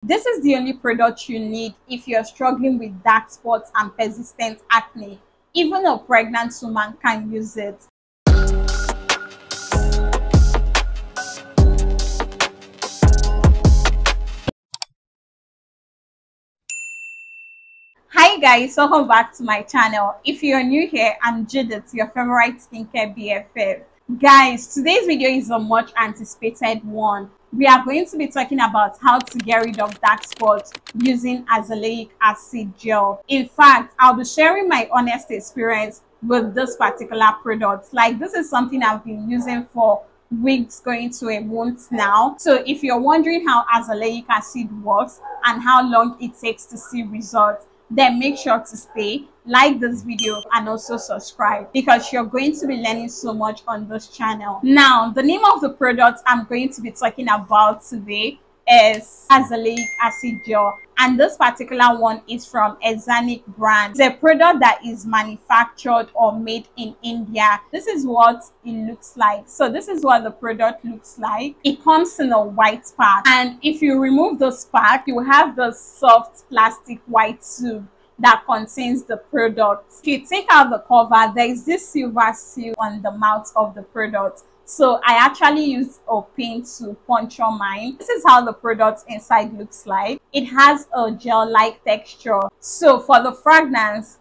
This is the only product you need if you're struggling with dark spots and persistent acne. Even a pregnant woman can use it. Hi guys, welcome back to my channel. If you're new here, I'm Judith, your favorite skincare BFF. Guys, today's video is a much anticipated one. We are going to be talking about how to get rid of dark spots using Azelaic Acid Gel. In fact, I'll be sharing my honest experience with this particular product. Like, this is something I've been using for weeks going to a month now. So if you're wondering how Azelaic Acid works and how long it takes to see results, then make sure to stay, like this video, and also subscribe, because you're going to be learning so much on this channel. Now, the name of the product I'm going to be talking about today is Azelaic Acid Gel, and this particular one is from Azelaic brand. It's a product that is manufactured or made in India. This is what it looks like. So this is what the product looks like. It comes in a white pack, and if you remove this pack, you have the soft plastic white tube that contains the product. If you take out the cover, there is this silver seal on the mouth of the product. So I actually used a pin to puncture mine. This is how the product inside looks like. It has a gel-like texture. So for the fragrance,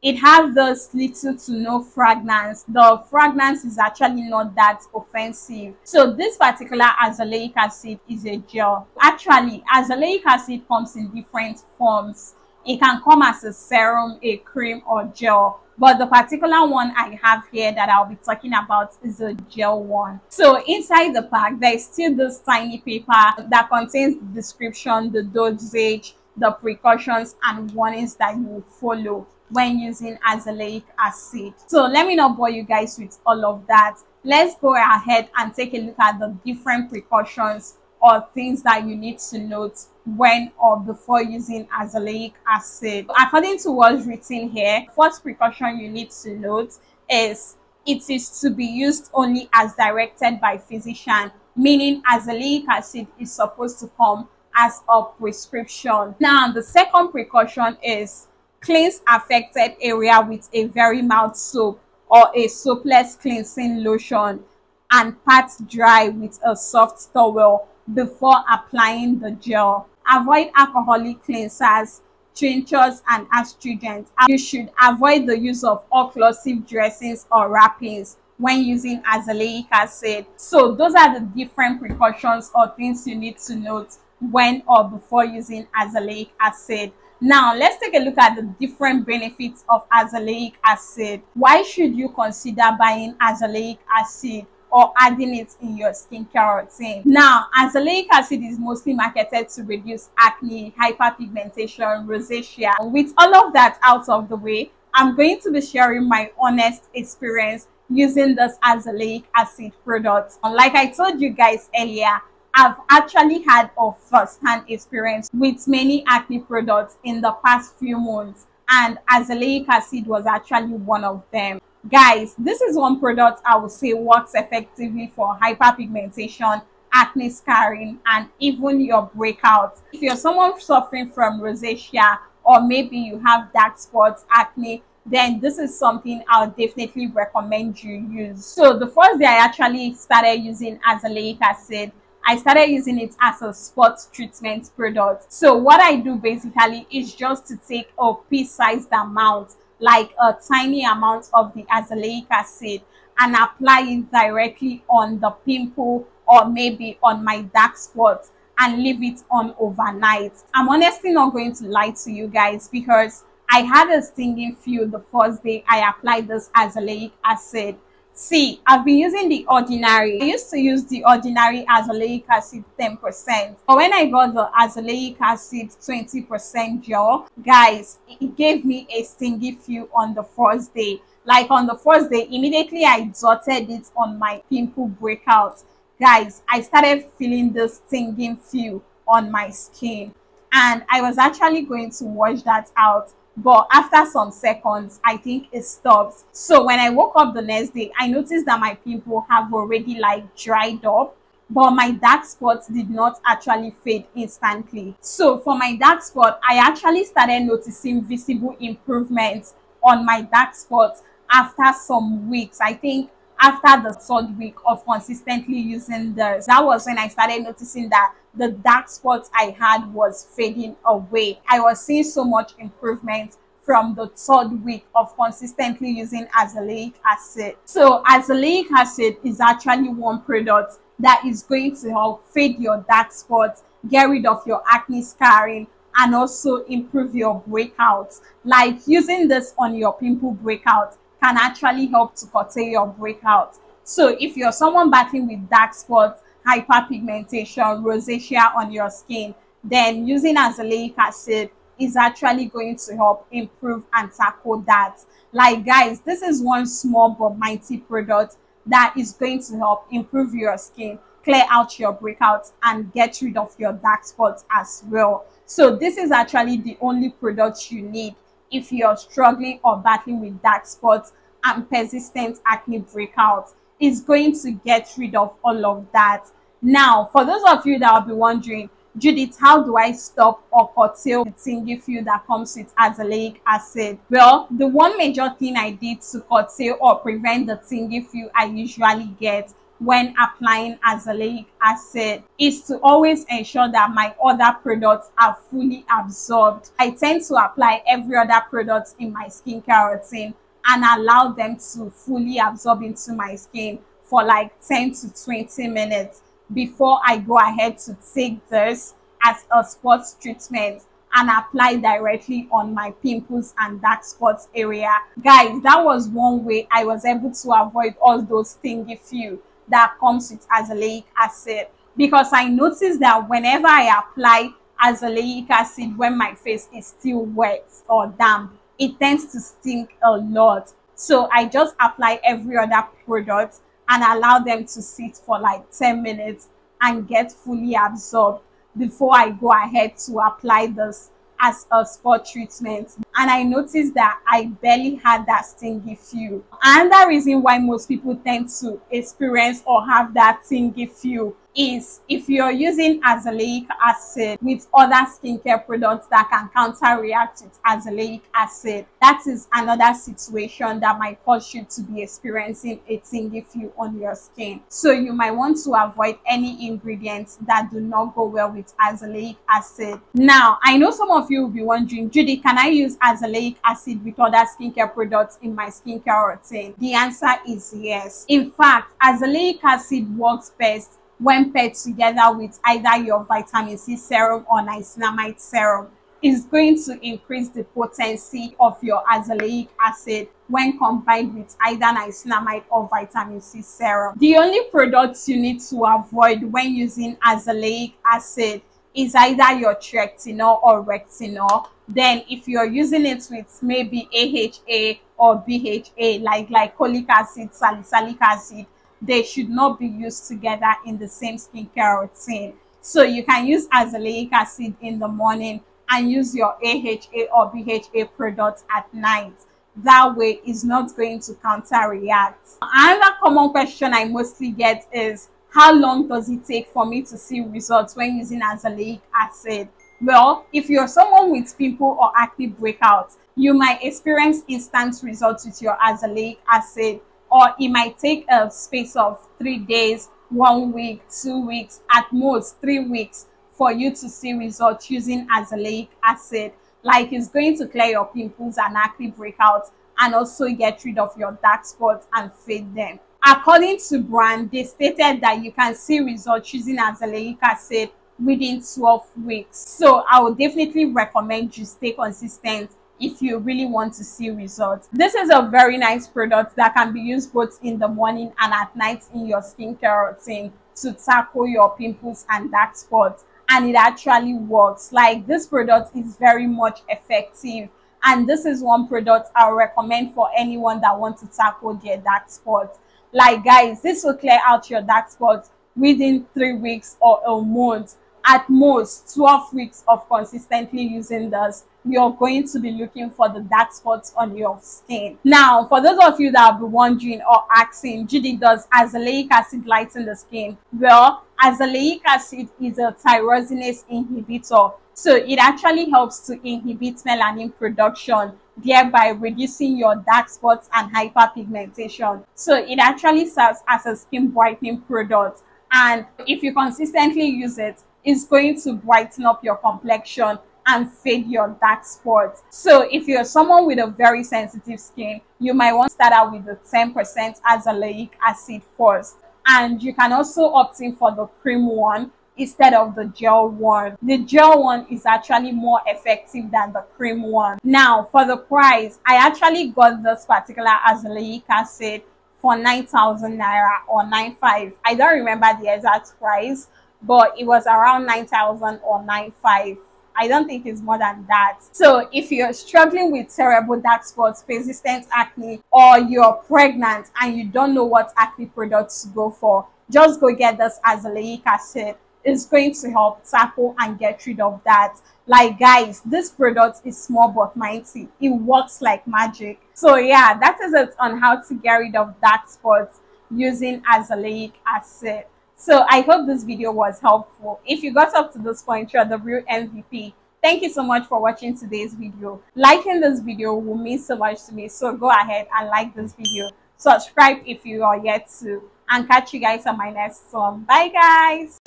it has this little to no fragrance. The fragrance is actually not that offensive. So this particular azelaic acid is a gel. Actually, azelaic acid comes in different forms. It can come as a serum, a cream, or gel. But the particular one I have here that I'll be talking about is a gel one. So inside the pack, there is still this tiny paper that contains the description, the dosage, the precautions, and warnings that you will follow when using azelaic acid. So let me not bore you guys with all of that. Let's go ahead and take a look at the different precautions or things that you need to note when or before using azelaic acid. According to what's written here, first precaution you need to note is it is to be used only as directed by physician, meaning azelaic acid is supposed to come as a prescription. Now, the second precaution is cleanse affected area with a very mild soap or a soapless cleansing lotion, and pat dry with a soft towel before applying the gel. Avoid alcoholic cleansers, tinctures, and astringents. You should avoid the use of occlusive dressings or wrappings when using azelaic acid. So those are the different precautions or things you need to note when or before using azelaic acid. Now, let's take a look at the different benefits of azelaic acid. Why should you consider buying azelaic acid or adding it in your skincare routine? Now, azelaic acid is mostly marketed to reduce acne, hyperpigmentation, rosacea. With all of that out of the way, I'm going to be sharing my honest experience using this azelaic acid product. Like I told you guys earlier, I've actually had a first-hand experience with many acne products in the past few months, and azelaic acid was actually one of them. Guys, this is one product I would say works effectively for hyperpigmentation, acne scarring, and even your breakouts. If you're someone suffering from rosacea, or maybe you have dark spots, acne, then this is something I'll definitely recommend you use. So the first day I actually started using azelaic acid, I started using it as a spot treatment product. So what I do basically is just to take a pea-sized amount, like a tiny amount of the azelaic acid, and apply it directly on the pimple or maybe on my dark spots and leave it on overnight. I'm honestly not going to lie to you guys, because I had a stinging feel the first day I applied this azelaic acid. See, I've been using the ordinary. I used to use the ordinary azelaic acid 10%. But when I got the azelaic acid 20% gel, guys, it gave me a stingy feel on the first day. Like on the first day, immediately I dotted it on my pimple breakouts. Guys, I started feeling this stinging feel on my skin, and I was actually going to wash that out. But after some seconds, I think it stops. So when I woke up the next day, I noticed that my pimple have already like dried up. but my dark spots did not actually fade instantly. So for my dark spot, I actually started noticing visible improvements on my dark spots after some weeks. I think after the third week of consistently using this, that was when I started noticing that the dark spots I had was fading away. I was seeing so much improvement from the third week of consistently using azelaic acid. So azelaic acid is actually one product that is going to help fade your dark spots, get rid of your acne scarring, and also improve your breakouts. Like using this on your pimple breakout can actually help to curtail your breakout. So if you're someone battling with dark spots, hyperpigmentation, rosacea on your skin, then using azelaic acid is actually going to help improve and tackle that. Like guys, this is one small but mighty product that is going to help improve your skin, clear out your breakouts, and get rid of your dark spots as well. So this is actually the only product you need if you're struggling or battling with dark spots and persistent acne breakouts. It's going to get rid of all of that. Now, for those of you that will be wondering, Judith, how do I stop or curtail the tingy feel that comes with azelaic acid? Well, the one major thing I did to curtail or prevent the tingy feel I usually get when applying azelaic acid is to always ensure that my other products are fully absorbed. I tend to apply every other product in my skincare routine and allow them to fully absorb into my skin for like 10 to 20 minutes before I go ahead to take this as a spot treatment and apply directly on my pimples and dark spots area. Guys, that was one way I was able to avoid all those stingy feel that comes with azelaic acid, because I noticed that whenever I apply azelaic acid when my face is still wet or damp, it tends to stink a lot. So I just apply every other product and allow them to sit for like 10 minutes and get fully absorbed before I go ahead to apply this as a spot treatment. And I noticed that I barely had that stingy feel. Another reason why most people tend to experience or have that stingy feel is if you're using azelaic acid with other skincare products that can counter-react with azelaic acid. That is another situation that might cause you to be experiencing a tingy feel on your skin. So you might want to avoid any ingredients that do not go well with azelaic acid. Now, I know some of you will be wondering, Judy, can I use azelaic acid with other skincare products in my skincare routine? The answer is yes. In fact, azelaic acid works best when paired together with either your vitamin C serum or niacinamide serum. Is going to increase the potency of your azelaic acid when combined with either niacinamide or vitamin C serum. The only products you need to avoid when using azelaic acid is either your tretinoin or retinol. Then if you're using it with maybe AHA or BHA, like glycolic acid, salicylic acid, they should not be used together in the same skincare routine. So you can use azelaic acid in the morning and use your AHA or BHA products at night. That way it's not going to counter-react. Another common question I mostly get is, how long does it take for me to see results when using azelaic acid? Well, if you're someone with pimple or acne breakouts, you might experience instant results with your azelaic acid, or it might take a space of 3 days, 1 week, 2 weeks, at most 3 weeks for you to see results using azelaic acid. Like, it's going to clear your pimples and acne breakouts and also get rid of your dark spots and fade them. According to brand, they stated that you can see results using azelaic acid within 12 weeks. So I would definitely recommend you stay consistent if you really want to see results. This is a very nice product that can be used both in the morning and at night in your skincare routine to tackle your pimples and dark spots, and it actually works. Like, this product is very much effective, and this is one product I would recommend for anyone that wants to tackle their dark spots. Like, guys, this will clear out your dark spots within 3 weeks or a month. At most 12 weeks of consistently using this, you're going to be looking for the dark spots on your skin. Now, for those of you that will be wondering or asking, Judy, does azelaic acid lighten the skin? Well, Azelaic acid is a tyrosinase inhibitor, so it actually helps to inhibit melanin production, thereby reducing your dark spots and hyperpigmentation. So it actually serves as a skin brightening product, and if you consistently use it, it's going to brighten up your complexion and fade your dark spots. So if you're someone with a very sensitive skin, you might want to start out with the 10% azelaic acid first, and you can also opt in for the cream one instead of the gel one. The gel one is actually more effective than the cream one. Now for the price, I actually got this particular azelaic acid for 9,000 naira or 9,500. I don't remember the exact price, but it was around 9,000 or 9,500. I don't think it's more than that. So if you're struggling with terrible dark spots, persistent acne, or you're pregnant and you don't know what acne products to go for, just go get this azelaic acid. It's going to help tackle and get rid of that. Like guys, this product is small but mighty. It works like magic. So yeah, that is it on how to get rid of dark spots using azelaic acid. So I hope this video was helpful. If you got up to this point, you're the real MVP. Thank you so much for watching today's video. Liking this video will mean so much to me. So go ahead and like this video. Subscribe if you are yet to. And catch you guys on my next one. Bye guys.